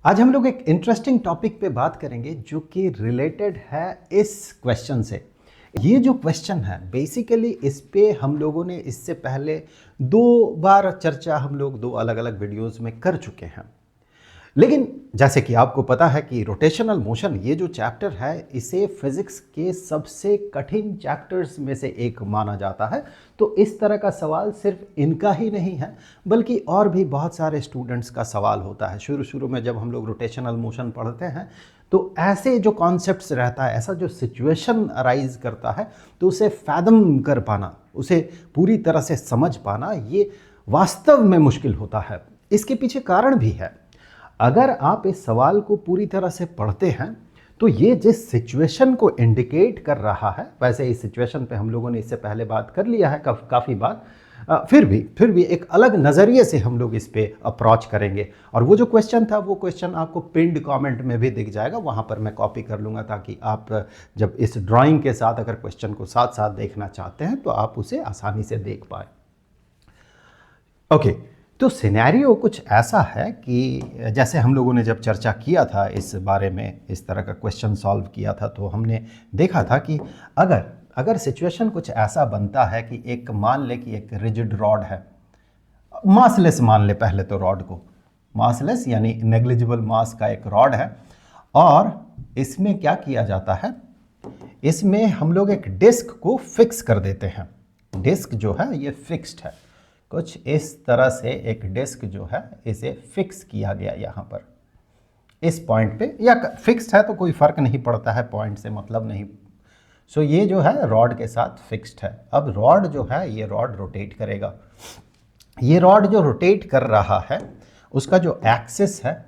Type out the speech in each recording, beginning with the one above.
आज हम लोग एक इंटरेस्टिंग टॉपिक पे बात करेंगे जो कि रिलेटेड है इस क्वेश्चन से। ये जो क्वेश्चन है बेसिकली इस पे हम लोगों ने इससे पहले 2 बार चर्चा हम लोग 2 अलग अलग वीडियोस में कर चुके हैं। लेकिन जैसे कि आपको पता है कि रोटेशनल मोशन ये जो चैप्टर है इसे फिजिक्स के सबसे कठिन चैप्टर्स में से एक माना जाता है। तो इस तरह का सवाल सिर्फ इनका ही नहीं है बल्कि और भी बहुत सारे स्टूडेंट्स का सवाल होता है। शुरू शुरू में जब हम लोग रोटेशनल मोशन पढ़ते हैं तो ऐसे जो कॉन्सेप्ट्स रहता है, ऐसा जो सिचुएशन अराइज करता है, तो उसे फैदम कर पाना, उसे पूरी तरह से समझ पाना ये वास्तव में मुश्किल होता है। इसके पीछे कारण भी है। अगर आप इस सवाल को पूरी तरह से पढ़ते हैं तो ये जिस सिचुएशन को इंडिकेट कर रहा है, वैसे इस सिचुएशन पे हम लोगों ने इससे पहले बात कर लिया है काफ़ी बार, फिर भी एक अलग नज़रिए से हम लोग इस पे अप्रोच करेंगे। और वो जो क्वेश्चन था वो क्वेश्चन आपको पिंड कमेंट में भी दिख जाएगा, वहाँ पर मैं कॉपी कर लूँगा ताकि आप जब इस ड्राइंग के साथ अगर क्वेश्चन को साथ साथ देखना चाहते हैं तो आप उसे आसानी से देख पाए। ओके, तो सिनेरियो कुछ ऐसा है कि जैसे हम लोगों ने जब चर्चा किया था इस बारे में, इस तरह का क्वेश्चन सॉल्व किया था, तो हमने देखा था कि अगर सिचुएशन कुछ ऐसा बनता है कि एक मान ले कि एक रिजिड रॉड है, मासलेस मान ले, पहले तो रॉड को मासलेस यानी नेग्लिजिबल मास का एक रॉड है, और इसमें क्या किया जाता है, इसमें हम लोग एक डिस्क को फिक्स कर देते हैं। डिस्क जो है ये फिक्स्ड है, कुछ इस तरह से एक डिस्क जो है इसे फिक्स किया गया यहाँ पर इस पॉइंट पे, या फिक्स्ड है तो कोई फर्क नहीं पड़ता है, पॉइंट से मतलब नहीं। सो ये जो है रॉड के साथ फिक्स्ड है। अब रॉड जो है ये रॉड रोटेट करेगा। ये रॉड जो रोटेट कर रहा है उसका जो एक्सिस है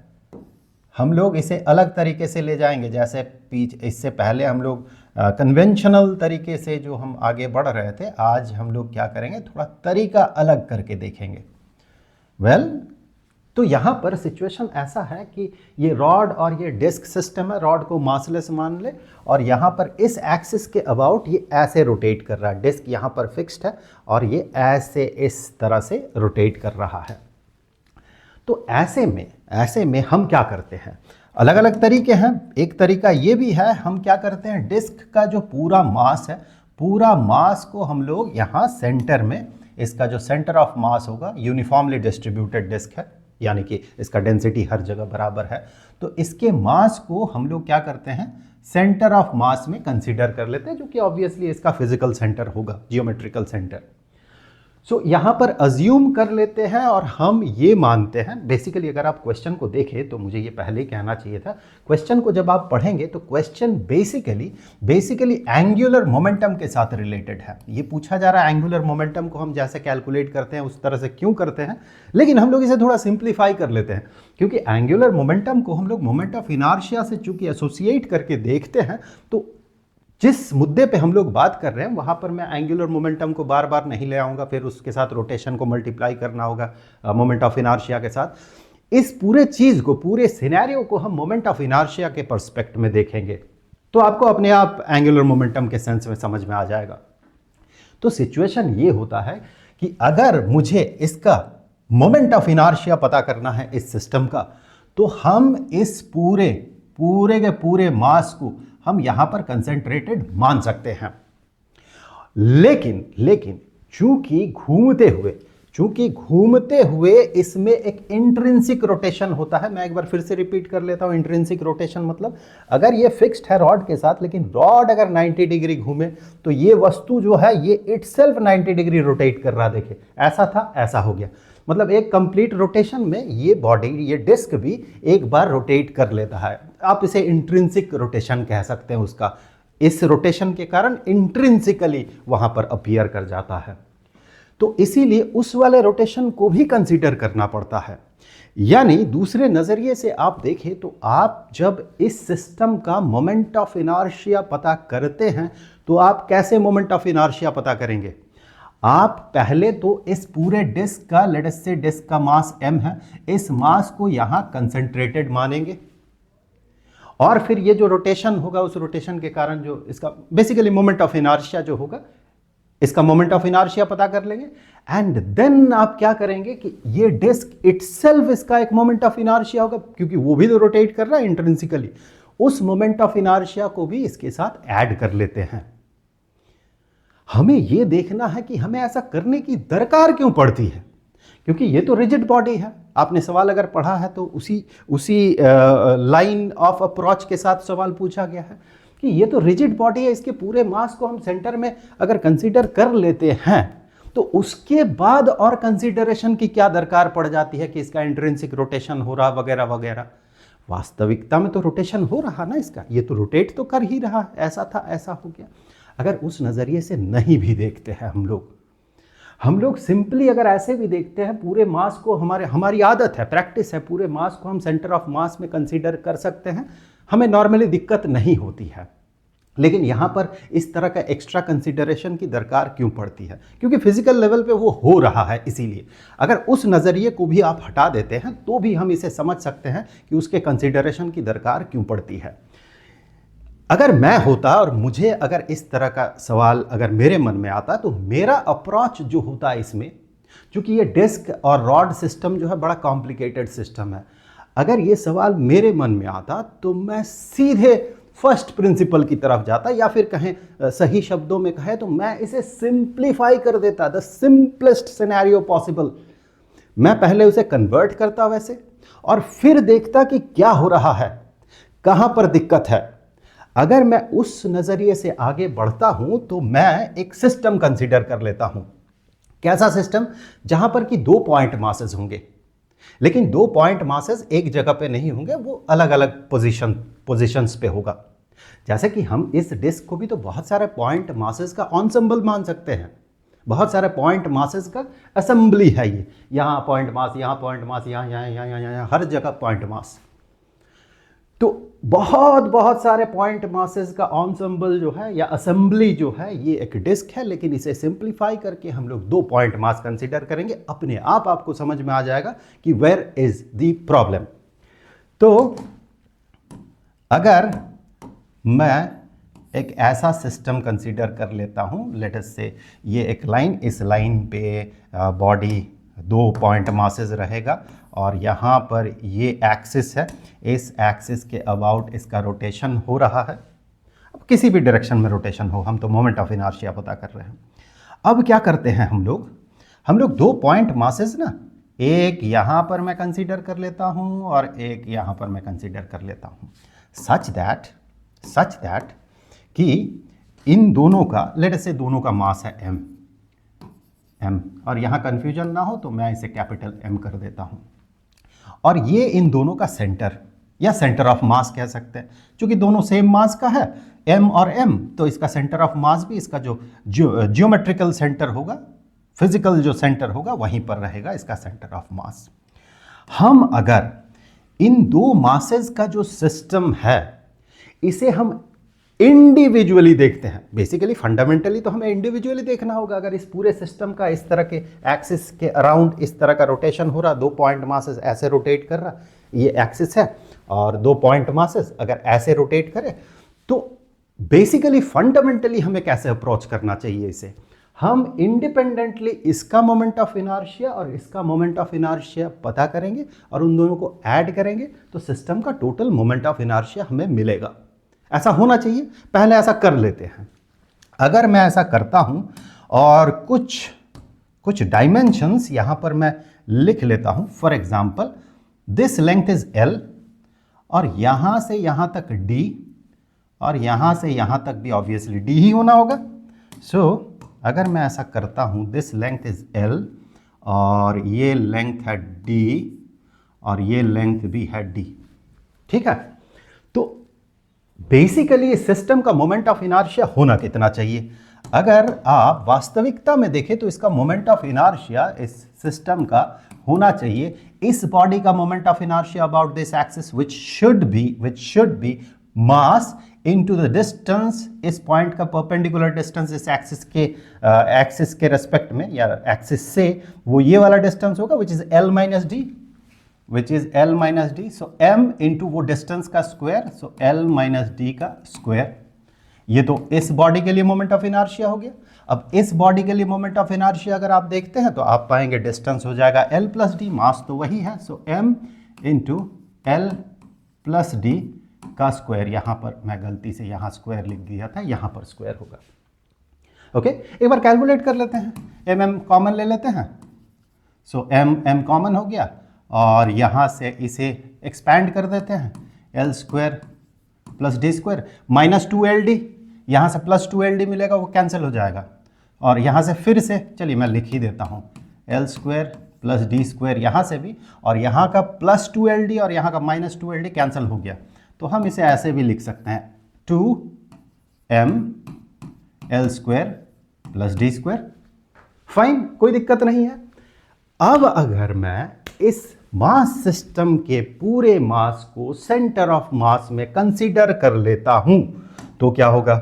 हम लोग इसे अलग तरीके से ले जाएंगे। जैसे इससे पहले हम लोग कन्वेंशनल तरीके से जो हम आगे बढ़ रहे थे, आज हम लोग क्या करेंगे, थोड़ा तरीका अलग करके देखेंगे। तो यहाँ पर सिचुएशन ऐसा है कि ये रॉड और ये डिस्क सिस्टम है, रॉड को मासलेस मान ले, और यहाँ पर इस एक्सिस के अबाउट ये ऐसे रोटेट कर रहा है। डिस्क यहाँ पर फिक्स्ड है और ये ऐसे इस तरह से रोटेट कर रहा है। तो ऐसे में हम क्या करते हैं, अलग अलग तरीके हैं। एक तरीका ये भी है, हम क्या करते हैं, डिस्क का जो पूरा मास है, पूरा मास को हम लोग यहाँ सेंटर में, इसका जो सेंटर ऑफ मास होगा, यूनिफॉर्मली डिस्ट्रीब्यूटेड डिस्क है, यानी कि इसका डेंसिटी हर जगह बराबर है, तो इसके मास को हम लोग क्या करते हैं, सेंटर ऑफ मास में कंसीडर कर लेते हैं, जो कि ऑब्वियसली इसका फिजिकल सेंटर होगा, जियोमेट्रिकल सेंटर। सो यहाँ पर अज्यूम कर लेते हैं और हम ये मानते हैं, बेसिकली अगर आप क्वेश्चन को देखें तो मुझे ये पहले ही कहना चाहिए था, क्वेश्चन को जब आप पढ़ेंगे तो क्वेश्चन बेसिकली एंगुलर मोमेंटम के साथ रिलेटेड है। ये पूछा जा रहा है एंगुलर मोमेंटम को हम जैसे कैलकुलेट करते हैं उस तरह से क्यों करते हैं, लेकिन हम लोग इसे थोड़ा सिंप्लीफाई कर लेते हैं, क्योंकि एंगुलर मोमेंटम को हम लोग मोमेंट ऑफ इनर्शिया से चूंकि एसोसिएट करके देखते हैं, तो जिस मुद्दे पे हम लोग बात कर रहे हैं वहां पर मैं एंगुलर मोमेंटम को बार बार नहीं ले आऊंगा, फिर उसके साथ रोटेशन को मल्टीप्लाई करना होगा मोमेंट ऑफ इनर्शिया के साथ। इस पूरे चीज को, पूरे सिनेरियो को हम मोमेंट ऑफ इनर्शिया के पर्सपेक्ट में देखेंगे तो आपको अपने आप एंगुलर मोमेंटम के सेंस में समझ में आ जाएगा। तो सिचुएशन ये होता है कि अगर मुझे इसका मोमेंट ऑफ इनर्शिया पता करना है इस सिस्टम का, तो हम इस पूरे के पूरे मास को हम यहां पर कंसेंट्रेटेड मान सकते हैं। लेकिन चूंकि घूमते हुए इसमें एक इंट्रिंसिक रोटेशन होता है। मैं एक बार फिर से रिपीट कर लेता हूं, इंट्रिंसिक रोटेशन मतलब अगर ये फिक्स्ड है रॉड के साथ, लेकिन रॉड अगर 90 डिग्री घूमे तो ये वस्तु जो है ये इटसेल्फ 90 डिग्री रोटेट कर रहा। देखिए ऐसा था, ऐसा हो गया, मतलब एक कंप्लीट रोटेशन में ये बॉडी, ये डिस्क भी एक बार रोटेट कर लेता है। आप इसे इंट्रिंसिक रोटेशन कह सकते हैं उसका, इस रोटेशन के कारण इंट्रिंसिकली वहां पर अपीयर कर जाता है। तो इसीलिए उस वाले रोटेशन को भी कंसीडर करना पड़ता है। यानी दूसरे नजरिए से आप देखें तो आप जब इस सिस्टम का मोमेंट ऑफ इनर्शिया पता करते हैं तो आप कैसे मोमेंट ऑफ इनर्शिया पता करेंगे, आप पहले तो इस पूरे डिस्क का, लेट अस से डिस्क का मास m है, इस मास को यहां कंसेंट्रेटेड मानेंगे, और फिर ये जो रोटेशन होगा उस रोटेशन के कारण जो इसका बेसिकली मोमेंट ऑफ इनर्शिया जो होगा इसका मोमेंट ऑफ इनर्शिया पता कर लेंगे, एंड देन आप क्या करेंगे कि ये डिस्क इटसेल्फ इसका एक मोमेंट ऑफ इनर्शिया होगा, क्योंकि वो भी तो रोटेट कर रहा है इंट्रिंसिकली, उस मोमेंट ऑफ इनर्शिया को भी इसके साथ ऐड कर लेते हैं। हमें ये देखना है कि हमें ऐसा करने की दरकार क्यों पड़ती है, क्योंकि ये तो रिजिड बॉडी है। आपने सवाल अगर पढ़ा है तो उसी लाइन ऑफ अप्रोच के साथ सवाल पूछा गया है कि ये तो रिजिड बॉडी है, इसके पूरे मास को हम सेंटर में अगर कंसीडर कर लेते हैं तो उसके बाद और कंसीडरेशन की क्या दरकार पड़ जाती है कि इसका इंट्रिंसिक रोटेशन हो रहा वगैरह वगैरह। वास्तविकता में तो रोटेशन हो रहा ना इसका, ये तो रोटेट तो कर ही रहा है, ऐसा था ऐसा हो गया। अगर उस नज़रिए से नहीं भी देखते हैं हम लोग सिंपली अगर ऐसे भी देखते हैं, पूरे मास को हमारी आदत है, प्रैक्टिस है, पूरे मास को हम सेंटर ऑफ मास में कंसीडर कर सकते हैं, हमें नॉर्मली दिक्कत नहीं होती है। लेकिन यहाँ पर इस तरह का एक्स्ट्रा कंसीडरेशन की दरकार क्यों पड़ती है, क्योंकि फिजिकल लेवल पे वो हो रहा है। इसीलिए अगर उस नज़रिए को भी आप हटा देते हैं तो भी हम इसे समझ सकते हैं कि उसके कंसीडरेशन की दरकार क्यों पड़ती है। अगर मैं होता और मुझे अगर इस तरह का सवाल अगर मेरे मन में आता तो मेरा अप्रोच जो होता है इसमें, क्योंकि ये डिस्क और रॉड सिस्टम जो है बड़ा कॉम्प्लिकेटेड सिस्टम है, अगर ये सवाल मेरे मन में आता तो मैं सीधे फर्स्ट प्रिंसिपल की तरफ जाता, या फिर कहें सही शब्दों में कहें तो मैं इसे सिंप्लीफाई कर देता, द सिंपलेस्ट सिनेरियो पॉसिबल। मैं पहले उसे कन्वर्ट करता वैसे, और फिर देखता कि क्या हो रहा है, कहाँ पर दिक्कत है। अगर मैं उस नज़रिए से आगे बढ़ता हूं तो मैं एक सिस्टम कंसीडर कर लेता हूं। कैसा सिस्टम? जहां पर कि 2 पॉइंट मासेस होंगे, लेकिन 2 पॉइंट मासेस एक जगह पे नहीं होंगे, वो अलग अलग पोजीशंस पे होगा। जैसे कि हम इस डिस्क को भी तो बहुत सारे पॉइंट मासेस का एंसेंबल मान सकते हैं, बहुत सारे पॉइंट मासेस का असेंबली है ये। यहाँ पॉइंट मास, यहाँ पॉइंट मास, यहाँ यहाँ यहाँ यहाँ यहाँ हर जगह पॉइंट मास। तो बहुत सारे पॉइंट मासेस का एंसेंबल जो है या असेंबली जो है ये एक डिस्क है, लेकिन इसे सिंप्लीफाई करके हम लोग 2 पॉइंट मास कंसीडर करेंगे। अपने आप आपको समझ में आ जाएगा कि वेयर इज द प्रॉब्लम। तो अगर मैं एक ऐसा सिस्टम कंसीडर कर लेता हूं, लेट अस से ये एक लाइन, इस लाइन पे बॉडी 2 पॉइंट मासेस रहेगा और यहाँ पर ये एक्सिस है, इस एक्सिस के अबाउट इसका रोटेशन हो रहा है। अब किसी भी डायरेक्शन में रोटेशन हो, हम तो मोमेंट ऑफ इनर्शिया पता कर रहे हैं। अब क्या करते हैं हम लोग 2 पॉइंट मासेस ना, एक यहाँ पर मैं कंसीडर कर लेता हूँ और एक यहाँ पर मैं कंसीडर कर लेता हूँ, सच दैट कि इन दोनों का, लेट अस से दोनों का मास है m, और यहाँ कन्फ्यूजन ना हो तो मैं इसे कैपिटल M कर देता हूँ, और ये इन दोनों का सेंटर या सेंटर ऑफ मास कह सकते हैं, क्योंकि दोनों सेम मास का है m और m, तो इसका सेंटर ऑफ मास भी, इसका जो जियोमेट्रिकल सेंटर होगा, फिजिकल जो सेंटर होगा वहीं पर रहेगा इसका सेंटर ऑफ मास। हम अगर इन 2 मासेस का जो सिस्टम है इसे हम इंडिविजुअली देखते हैं, बेसिकली फंडामेंटली तो हमें इंडिविजुअली देखना होगा। अगर इस पूरे सिस्टम का इस तरह के एक्सिस के अराउंड इस तरह का रोटेशन हो रहा, 2 पॉइंट मासेस ऐसे रोटेट कर रहा, ये एक्सिस है, और 2 पॉइंट मासेस अगर ऐसे रोटेट करे, तो बेसिकली फंडामेंटली हमें कैसे अप्रोच करना चाहिए इसे? हम इंडिपेंडेंटली इसका मोमेंट ऑफ इनर्शिया और इसका मोमेंट ऑफ इनर्शिया पता करेंगे और उन दोनों को ऐड करेंगे तो सिस्टम का टोटल मोमेंट ऑफ इनर्शिया हमें मिलेगा। ऐसा होना चाहिए, पहले ऐसा कर लेते हैं। अगर मैं ऐसा करता हूं और कुछ डायमेंशंस यहां पर मैं लिख लेता हूं, for example this length is L, और यहां से यहां तक D, और यहां से यहां तक भी ऑब्वियसली D ही होना होगा। सो अगर मैं ऐसा करता हूं, दिस लेंथ इज L और ये लेंथ है D और ये लेंथ भी है D, ठीक है। तो बेसिकली इस सिस्टम का मोमेंट ऑफ इनर्शिया होना कितना चाहिए? अगर आप वास्तविकता में देखें तो इसका मोमेंट ऑफ इनर्शिया इस सिस्टम का होना चाहिए, इस बॉडी का moment of inertia about this axis which should B mass into the distance, इस पॉइंट का परपेंडिकुलर डिस्टेंस इस एक्सिस के रेस्पेक्ट में या एक्सिस से, वो ये वाला डिस्टेंस होगा which is L minus D, so m into वो डिस्टेंस का square, so L minus D का स्क्वायर, ये तो इस बॉडी के लिए मोमेंट ऑफ इनर्शिया हो गया। अब इस बॉडी के लिए मोमेंट ऑफ इनर्शिया अगर आप देखते हैं तो आप पाएंगे डिस्टेंस हो जाएगा L प्लस डी, मास तो वही है, सो m into L plus D का स्क्वायर। यहाँ पर मैं गलती से यहाँ स्क्वायर लिख दिया था, यहाँ पर स्क्वायर होगा। ओके, एक बार कैलकुलेट कर लेते हैं, m कॉमन ले लेते हैं, सो m कॉमन हो गया और यहाँ से इसे एक्सपैंड कर देते हैं, L square plus D square minus 2LD, यहाँ से प्लस 2LD मिलेगा, वो कैंसिल हो जाएगा। और यहाँ से फिर से चलिए मैं लिख ही देता हूँ, L square plus D square यहाँ से भी, और यहाँ का प्लस 2LD और यहाँ का माइनस 2LD कैंसिल हो गया। तो हम इसे ऐसे भी लिख सकते हैं 2m L square plus D square. Fine, कोई दिक्कत नहीं है। अब अगर मैं इस मास सिस्टम के पूरे मास को सेंटर ऑफ मास में कंसीडर कर लेता हूं तो क्या होगा,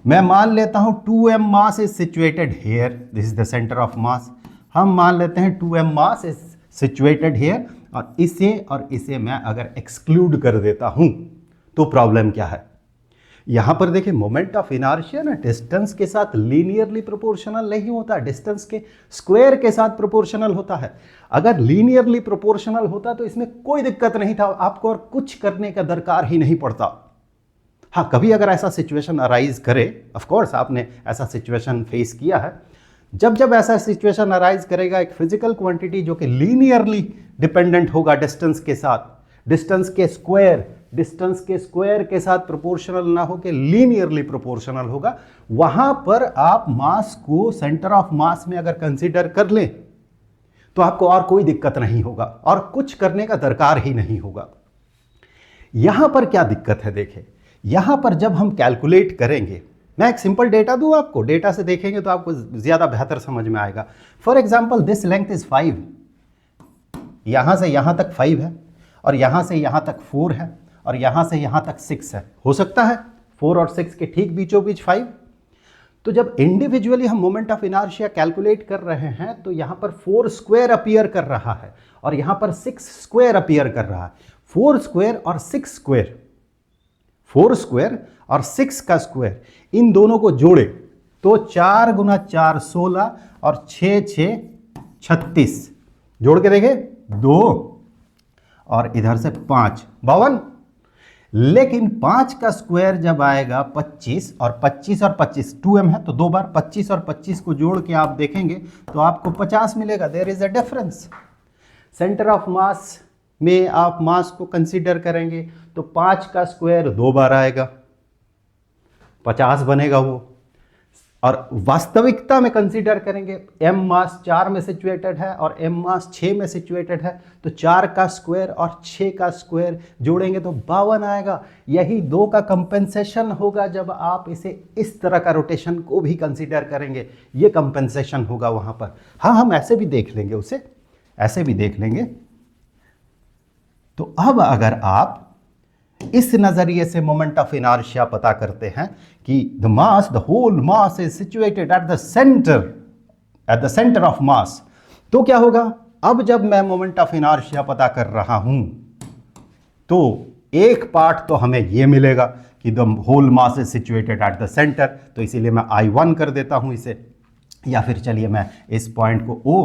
मैं मान लेता हूं 2m mass is situated here, this is the centre of मास। हम मान लेते हैं 2m mass is situated here, और इसे मैं अगर एक्सक्लूड कर देता हूं तो प्रॉब्लम क्या है। यहां पर देखिए मोमेंट ऑफ इनर्शिया ना डिस्टेंस के साथ लीनियरली प्रोपोर्शनल नहीं होता, डिस्टेंस के स्क्वायर के साथ प्रोपोर्शनल होता है। अगर लीनियरली प्रोपोर्शनल होता तो इसमें कोई दिक्कत नहीं था, आपको और कुछ करने का दरकार ही नहीं पड़ता। हाँ, कभी अगर ऐसा सिचुएशन अराइज करे, ऑफ कोर्स आपने ऐसा सिचुएशन फेस किया है, जब ऐसा सिचुएशन अराइज करेगा, एक फिजिकल क्वांटिटी जो कि लीनियरली डिपेंडेंट होगा डिस्टेंस के साथ, डिस्टेंस के स्क्वायर के साथ प्रोपोर्शनल ना हो के लीनियरली प्रोपोर्शनल होगा, वहां पर आप मास को सेंटर ऑफ मास में अगर कंसीडर कर लें तो आपको और कोई दिक्कत नहीं होगा और कुछ करने का दरकार ही नहीं होगा। यहां पर क्या दिक्कत है, देखें यहां पर जब हम कैलकुलेट करेंगे, मैं एक सिंपल डेटा दूं आपको, डेटा से देखेंगे तो आपको ज्यादा बेहतर समझ में आएगा। For example this length is 5, यहां से यहां तक 5 है, और यहां से यहां तक 4 है, और यहां से यहां तक 6 है। हो सकता है 4 और 6 के ठीक बीचों बीच 5। तो जब इंडिविजुअली हम मोमेंट ऑफ इनर्शिया कैलकुलेट कर रहे हैं तो यहां पर 4 स्क्वायर अपीयर कर रहा है और यहां पर 6 स्क्वायर अपीयर कर रहा है। 4 स्क्वायर और 6 स्क्वायर, 4 स्क्वायर और 6 का स्क्वायर, इन दोनों को जोड़े तो 4 गुना 4 16 और 6 6 36, जोड़ के देखें 2 और इधर से 5 52। लेकिन 5 का स्क्वायर जब आएगा 25 और 25 और 25 2m है, तो दो बार 25 और 25 को जोड़ के आप देखेंगे तो आपको 50 मिलेगा। There is a difference. Centre of mass में आप मास को कंसीडर करेंगे तो 5 का स्क्वायर 2 बार आएगा, 50 बनेगा वो। और वास्तविकता में कंसीडर करेंगे, m मास 4 में सिचुएटेड है और m मास 6 में सिचुएटेड है, तो 4 का स्क्वायर और 6 का स्क्वायर जोड़ेंगे तो 52 आएगा। यही 2 का कंपेंसेशन होगा जब आप इसे इस तरह का रोटेशन को भी कंसीडर करेंगे, ये कंपेंसेशन होगा वहां पर। हाँ, हम ऐसे भी देख लेंगे, उसे ऐसे भी देख लेंगे। तो अब अगर आप इस नजरिए से मोमेंट ऑफ इनर्शिया पता करते हैं कि the mass, the whole mass is situated at the centre of mass, तो क्या होगा, अब जब मैं मोमेंट ऑफ इनर्शिया पता कर रहा हूं तो एक पार्ट तो हमें यह मिलेगा कि the whole mass is situated at the centre, तो इसीलिए मैं I1 कर देता हूं इसे, या फिर चलिए मैं इस पॉइंट को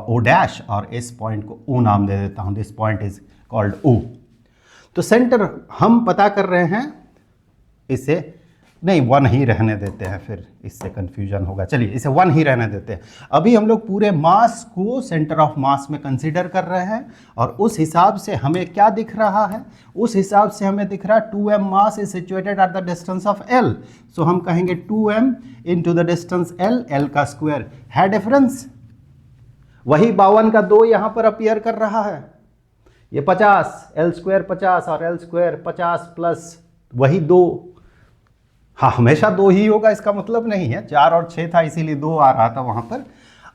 O डैश और इस पॉइंट को O नाम दे देता हूं, this point is called O। तो सेंटर हम पता कर रहे हैं, इसे नहीं 1 ही रहने देते हैं, फिर इससे कंफ्यूजन होगा, चलिए इसे 1 ही रहने देते हैं। अभी हम लोग पूरे मास को सेंटर ऑफ मास में कंसीडर कर रहे हैं और उस हिसाब से हमें क्या दिख रहा है, उस हिसाब से हमें दिख रहा है 2m mass is situated at the distance of L, सो हम कहेंगे 2m into the distance L, L का स्क्वायर है डिफरेंस। वही 52 का 2 यहां पर अपीयर कर रहा है, ये 50, L स्क्वायर 50 और L स्क्वायर 50 प्लस वही 2। हाँ, हमेशा 2 ही होगा इसका मतलब नहीं है, 4 और 6 था इसीलिए 2 आ रहा था वहां पर।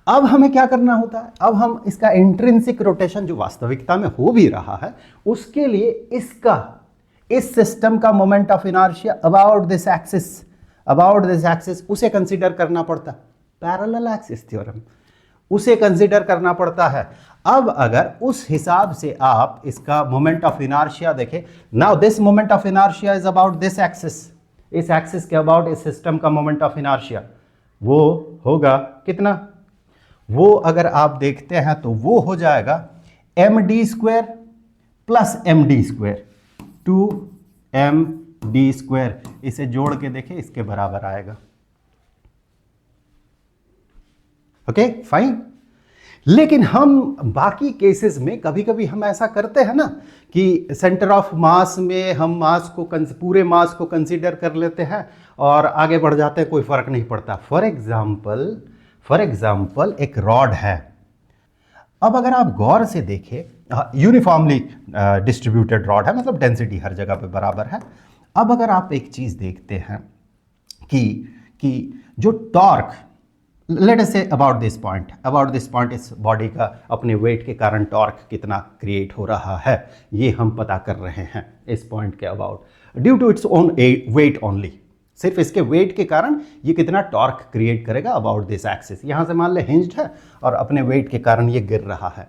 अब हमें क्या करना होता है, अब हम इसका इंट्रिंसिक रोटेशन जो वास्तविकता में हो भी रहा है, उसके लिए इस सिस्टम का moment of inertia about this axis उसे कंसीडर करना पड़ता, पैरेलल एक्सिस थ्योरम, उसे कंसीडर करना पड़ता है। अब अगर उस हिसाब से आप इसका मोमेंट ऑफ इनर्शिया देखें, now this moment of inertia is about this axis, इस एक्सिस के अबाउट इस सिस्टम का मोमेंट ऑफ इनर्शिया वो होगा कितना, वो अगर आप देखते हैं तो वो हो जाएगा md² प्लस md², 2md²। इसे जोड़ के देखें, इसके बराबर आएगा। Okay fine. लेकिन हम बाकी केसेस में कभी कभी हम ऐसा करते हैं ना कि सेंटर ऑफ मास में हम मास को पूरे मास को कंसीडर कर लेते हैं और आगे बढ़ जाते हैं, कोई फर्क नहीं पड़ता। फॉर एग्जाम्पल एक रॉड है। अब अगर आप गौर से देखें, यूनिफॉर्मली डिस्ट्रीब्यूटेड रॉड है, मतलब डेंसिटी हर जगह पे बराबर है। अब अगर आप एक चीज देखते हैं कि जो torque, let us say about this point इस बॉडी का अपने वेट के कारण टॉर्क कितना क्रिएट हो रहा है, ये हम पता कर रहे हैं इस पॉइंट के about, due to its own weight only. सिर्फ इसके वेट के कारण ये कितना टॉर्क क्रिएट करेगा अबाउट दिस एक्सिस। यहां से मान ले हिंज्ड है और अपने वेट के कारण ये गिर रहा है।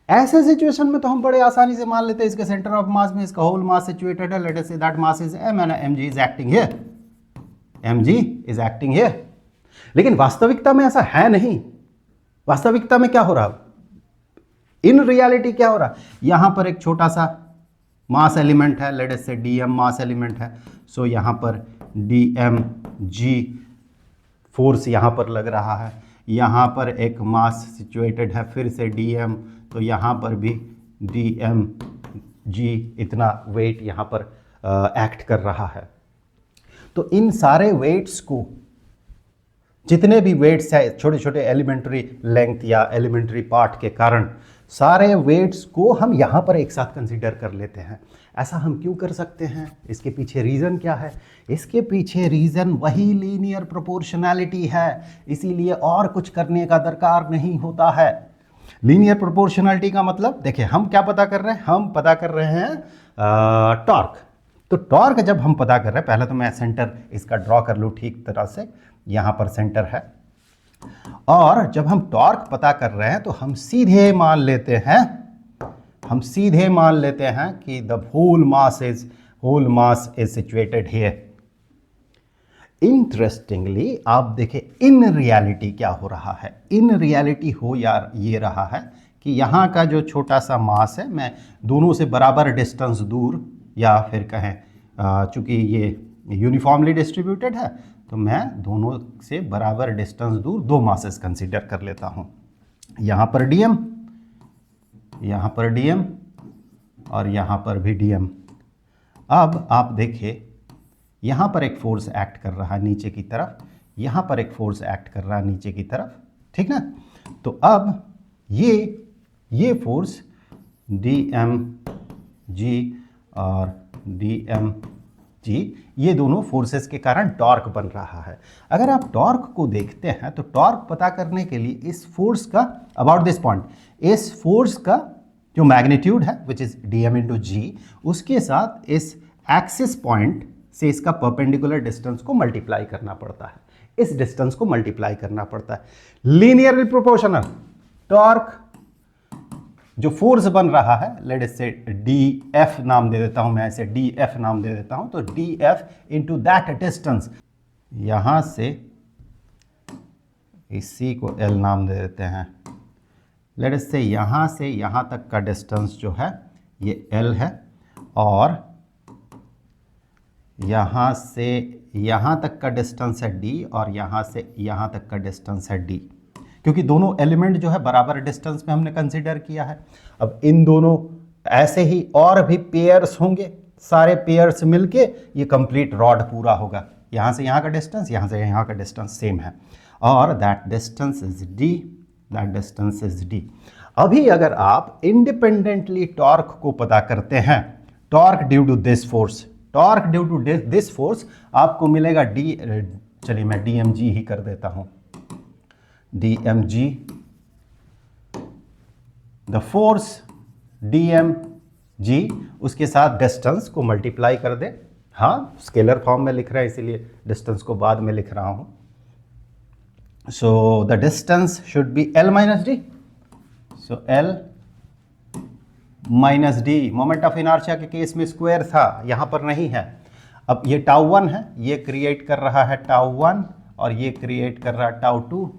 ऐसे सिचुएशन में तो हम बड़े आसानी से मान लेते हैं इसके सेंटर ऑफ मास में इसका होल मास सिचुएटेड है, let us say that mass is m and mg is acting here. लेकिन वास्तविकता में ऐसा है नहीं। वास्तविकता में क्या हो रहा, इन रियलिटी क्या हो रहा, यहां पर एक छोटा सा मास एलिमेंट है, लेट अस से dm मास एलिमेंट है, सो यहां पर dmg फोर्स यहां पर लग रहा है। यहां पर एक मास सिचुएटेड है फिर से dm, तो यहां पर भी dmg इतना वेट यहां पर एक्ट कर रहा है। तो इन सारे वेट्स को, जितने भी वेट्स है छोटे छोटे एलिमेंट्री लेंथ या एलिमेंट्री पार्ट के कारण, सारे वेट्स को हम यहाँ पर एक साथ कंसीडर कर लेते हैं। ऐसा हम क्यों कर सकते हैं? इसके पीछे रीज़न क्या है? इसके पीछे रीज़न वही लीनियर प्रोपोर्शनैलिटी है, इसीलिए और कुछ करने का दरकार नहीं होता है। लीनियर प्रोपोर्शनैलिटी का मतलब देखिए, हम क्या पता कर रहे हैं? हम पता कर रहे हैं टॉर्क। तो टॉर्क जब हम पता कर रहे हैं, पहले तो मैं सेंटर इसका ड्रॉ कर लूँ ठीक तरह से, यहाँ पर सेंटर है। और जब हम टॉर्क पता कर रहे हैं तो हम सीधे मान लेते हैं कि the whole mass is situated here. Interestingly आप देखें इन रियलिटी क्या हो रहा है। इन रियलिटी हो यार ये रहा है कि यहाँ का जो छोटा सा मास है, मैं दोनों से बराबर डिस्टेंस दूर, या फिर कहें चूंकि ये यूनिफॉर्मली डिस्ट्रीब्यूटेड है तो मैं दोनों से बराबर डिस्टेंस दूर दो मासेस कंसीडर कर लेता हूँ। यहाँ पर dm, यहाँ पर dm और यहाँ पर भी dm। अब आप देखिए यहाँ पर एक फोर्स एक्ट कर रहा है नीचे की तरफ, यहाँ पर एक फोर्स एक्ट कर रहा है नीचे की तरफ, ठीक ना। तो अब ये फोर्स dmg और dmg, ये दोनों फोर्सेस के कारण टॉर्क बन रहा है। अगर आप टॉर्क को देखते हैं तो टॉर्क पता करने के लिए इस फोर्स का अबाउट दिस पॉइंट, इस फोर्स का जो मैग्नीट्यूड है विच इज dm इंटू जी, उसके साथ इस एक्सिस पॉइंट से इसका परपेंडिकुलर डिस्टेंस को मल्टीप्लाई करना पड़ता है। इस डिस्टेंस को मल्टीप्लाई करना पड़ता है। लीनियरली प्रोपोर्शनल टॉर्क जो फोर्स बन रहा है, लेट अस से df नाम दे देता हूं मैं, इसे df नाम दे देता हूं, तो df इंटू दैट डिस्टेंस, यहां से इसी को l नाम दे देते हैं। लेट अस से यहां तक का डिस्टेंस जो है ये l है, और यहां से यहां तक का डिस्टेंस है d, और यहां से यहां तक का डिस्टेंस है d, क्योंकि दोनों एलिमेंट जो है बराबर डिस्टेंस में हमने कंसीडर किया है। अब इन दोनों ऐसे ही और भी पेयर्स होंगे, सारे पेयर्स मिलके ये कंप्लीट रॉड पूरा होगा। यहाँ से यहाँ का डिस्टेंस, यहाँ से यहाँ का डिस्टेंस सेम है, और दैट डिस्टेंस इज d। अभी अगर आप इंडिपेंडेंटली टॉर्क को पता करते हैं, torque due to this force आपको मिलेगा d, चलिए मैं dmg ही कर देता हूं, dmg, द फोर्स dmg, उसके साथ डिस्टेंस को मल्टीप्लाई कर दे। हाँ, स्केलर फॉर्म में लिख रहा है इसीलिए डिस्टेंस को बाद में लिख रहा हूं। So the distance should be l minus D, so l minus D. Moment of inertia के केस में स्क्वायर था, यहां पर नहीं है। अब ये τ1 है, ये क्रिएट कर रहा है τ1 और ये क्रिएट कर रहा है τ2।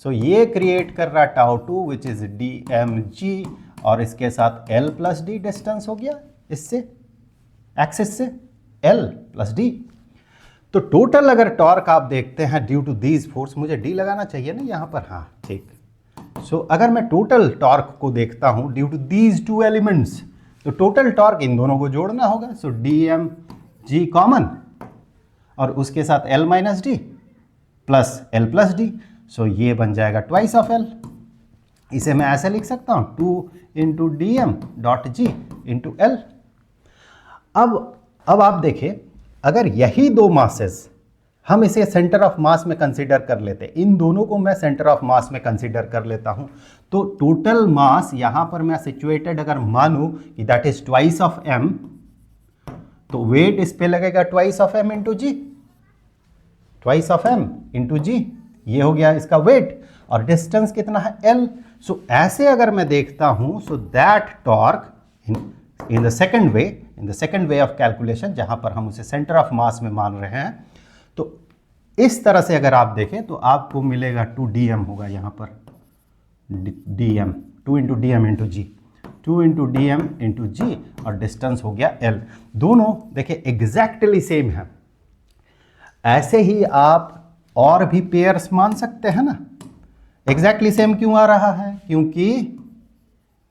सो ये क्रिएट कर रहा है τ2 विच इज dmg और इसके साथ l प्लस डी डिस्टेंस हो गया इससे एक्सिस से l प्लस डी। तो टोटल अगर टॉर्क आप देखते हैं ड्यू टू दीज फोर्स, मुझे डी लगाना चाहिए ना यहाँ पर, हाँ ठीक। सो अगर मैं टोटल टॉर्क को देखता हूँ due to these two elements, तो टोटल टॉर्क इन दोनों को जोड़ना होगा। So D M G common और उसके साथ L minus D plus L plus D. So ये बन जाएगा ट्वाइस ऑफ एल। इसे मैं ऐसे लिख सकता हूँ 2 into D M dot G into L. अब आप देखें, अगर यही दो मासेस हम इसे सेंटर ऑफ मास में कंसीडर कर लेते, इन दोनों को मैं सेंटर ऑफ मास में कंसीडर कर लेता हूं, तो टोटल मास यहां पर मैं सिचुएटेड अगर मानूं कि that is twice of M, तो वेट इस पे लगेगा twice of M into G, twice of M into G, ये हो गया इसका वेट। और डिस्टेंस कितना है एल। सो ऐसे अगर मैं देखता हूं, so that torque in the second way of calculation, जहां पर हम उसे सेंटर ऑफ मास में मान रहे हैं, तो इस तरह से अगर आप देखें तो आपको मिलेगा 2dm होगा यहाँ पर, dm 2 into D M into G, 2 into D M into G और डिस्टेंस हो गया l। दोनों देखिए एग्जैक्टली सेम है। ऐसे ही आप और भी पेयर्स मान सकते हैं ना। एग्जैक्टली सेम क्यों आ रहा है? क्योंकि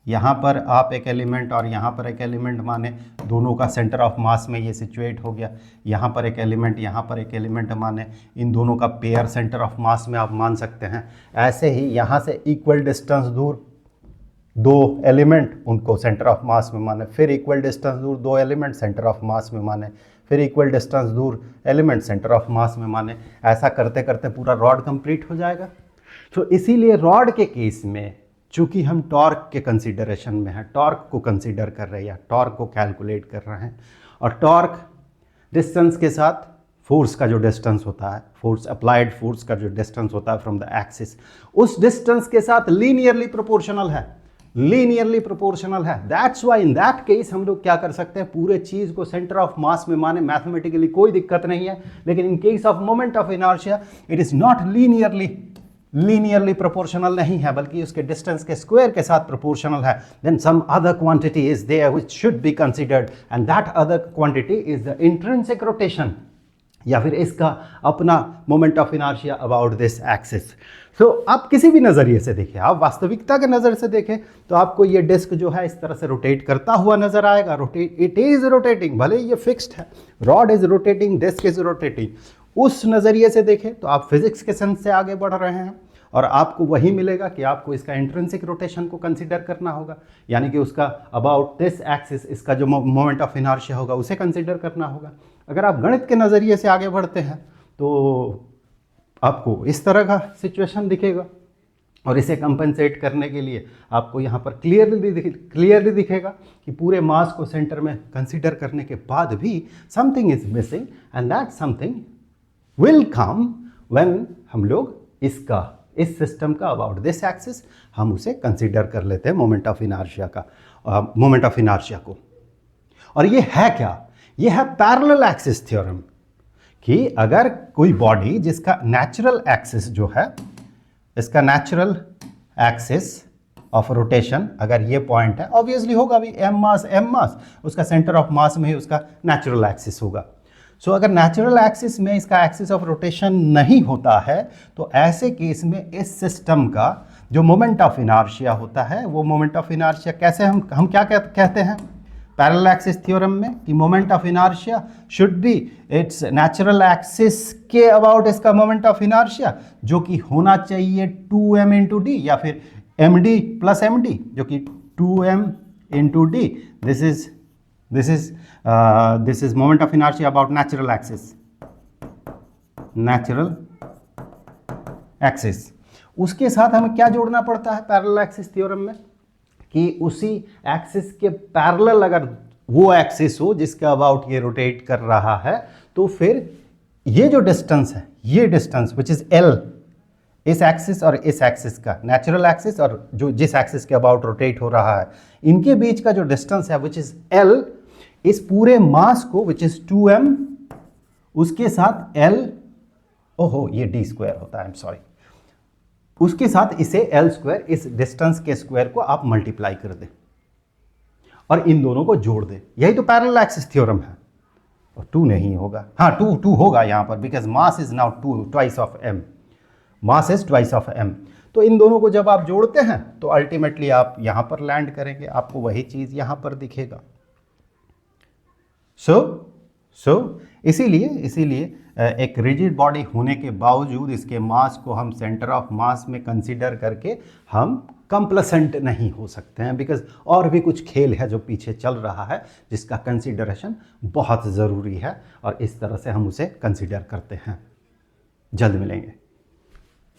यहाँ पर आप एक एलिमेंट और यहाँ पर एक एलिमेंट माने, दोनों का सेंटर ऑफ मास में ये सिचुएट हो गया। यहाँ पर एक एलिमेंट, यहाँ पर एक एलिमेंट माने, इन दोनों का पेयर सेंटर ऑफ मास में आप मान सकते हैं। ऐसे ही यहाँ से इक्वल डिस्टेंस दूर दो एलिमेंट, उनको सेंटर ऑफ मास में माने, फिर इक्वल डिस्टेंस दूर दो एलिमेंट सेंटर ऑफ मास में माने, फिर इक्वल डिस्टेंस दूर एलिमेंट सेंटर ऑफ मास में माने। ऐसा करते करते पूरा रॉड कंप्लीट हो जाएगा। तो इसीलिए रॉड के केस में चूंकि हम टॉर्क के कंसीडरेशन में हैं, टॉर्क को कंसीडर कर रहे हैं या टॉर्क को कैलकुलेट कर रहे हैं, और टॉर्क डिस्टेंस के साथ फोर्स का जो डिस्टेंस होता है, फोर्स अप्लाइड फोर्स का जो डिस्टेंस होता है फ्रॉम द एक्सिस, उस डिस्टेंस के साथ लीनियरली प्रोपोर्शनल है, लीनियरली प्रोपोर्शनल है। That's why in that case हम लोग क्या कर सकते हैं, पूरे चीज़ को सेंटर ऑफ मास में माने, मैथमेटिकली कोई दिक्कत नहीं है। लेकिन in case of moment of inertia it is not linearly proportional नहीं है, बल्कि उसके डिस्टेंस के स्क्वायर के साथ प्रोपोर्शनल है। Then some other quantity is there which should be considered, and that other quantity is the intrinsic rotation, या फिर इसका अपना moment of inertia about this axis. So आप किसी भी नज़रिए से देखें, आप वास्तविकता के नज़र से देखें, तो आपको ये डिस्क जो है इस तरह से रोटेट करता हुआ नजर आएगा। इट इज रोटेटिंग, भले ये फिक्स्ड है, rod is rotating, disc is rotating. उस नज़रिए से देखें तो आप फिजिक्स के सेंस से आगे बढ़ रहे हैं, और आपको वही मिलेगा कि आपको इसका इंट्रिंसिक रोटेशन को कंसीडर करना होगा, यानी कि उसका अबाउट दिस एक्सिस, इसका जो मोमेंट ऑफ इनर्शिया होगा उसे कंसीडर करना होगा। अगर आप गणित के नज़रिए से आगे बढ़ते हैं तो आपको इस तरह का सिचुएशन दिखेगा, और इसे कंपनसेट करने के लिए आपको यहाँ पर क्लियरली दिखेगा कि पूरे मास को सेंटर में कंसीडर करने के बाद भी something is missing, and that something will come when हम लोग इस सिस्टम का अबाउट दिस एक्सिस हम उसे कंसीडर कर लेते हैं मोमेंट ऑफ इनर्शिया को। और ये है क्या? ये है पैरेलल एक्सिस थ्योरम, कि अगर कोई बॉडी जिसका नेचुरल एक्सिस जो है, इसका नेचुरल एक्सिस ऑफ रोटेशन अगर ये पॉइंट है, ऑब्वियसली होगा भी एम मास, उसका सेंटर ऑफ मास में ही उसका नेचुरल एक्सिस होगा। सो अगर नेचुरल एक्सिस में इसका एक्सिस ऑफ रोटेशन नहीं होता है, तो ऐसे केस में इस सिस्टम का जो मोमेंट ऑफ इनर्शिया होता है, वो मोमेंट ऑफ इनर्शिया कैसे हम क्या कहते हैं पैरेलल एक्सिस थ्योरम में, कि moment of inertia should be it's natural axis के अबाउट इसका मोमेंट ऑफ इनर्शिया, जो कि होना चाहिए 2m इंटू डी, या फिर md प्लस md, जो कि 2m into D. This is moment of inertia about natural axis। उसके साथ हमें क्या जोड़ना पड़ता है पैरेलल एक्सिस थ्योरम में, कि उसी एक्सिस के पैरेलल अगर वो एक्सिस हो जिसके अबाउट ये रोटेट कर रहा है, तो फिर ये जो डिस्टेंस है, ये डिस्टेंस विच इज l, इस एक्सिस और इस एक्सिस का, नेचुरल एक्सिस और जो जिस एक्सिस के अबाउट रोटेट हो रहा है, इनके बीच का जो डिस्टेंस है विच इज l, इस पूरे मास को विच इज 2m उसके साथ l, ओहो ये d स्क्वायर होता है, आई एम सॉरी, उसके साथ इसे l स्क्वायर, इस डिस्टेंस के स्क्वायर को आप मल्टीप्लाई कर दें और इन दोनों को जोड़ दें। यही तो पैरेलल एक्सिस थ्योरम है। और 2 नहीं होगा, हाँ 2 होगा यहाँ पर, because mass is now 2 twice of m, mass is twice of m। तो इन दोनों को जब आप जोड़ते हैं तो अल्टीमेटली आप यहाँ पर लैंड करेंगे, आपको वही चीज़ यहाँ पर दिखेगा। सो इसीलिए एक रिजिड बॉडी होने के बावजूद इसके मास को हम सेंटर ऑफ मास में कंसीडर करके हम कंप्लेसेंट नहीं हो सकते हैं, बिकॉज और भी कुछ खेल है जो पीछे चल रहा है जिसका कंसीडरेशन बहुत ज़रूरी है और इस तरह से हम उसे कंसीडर करते हैं। जल्द मिलेंगे।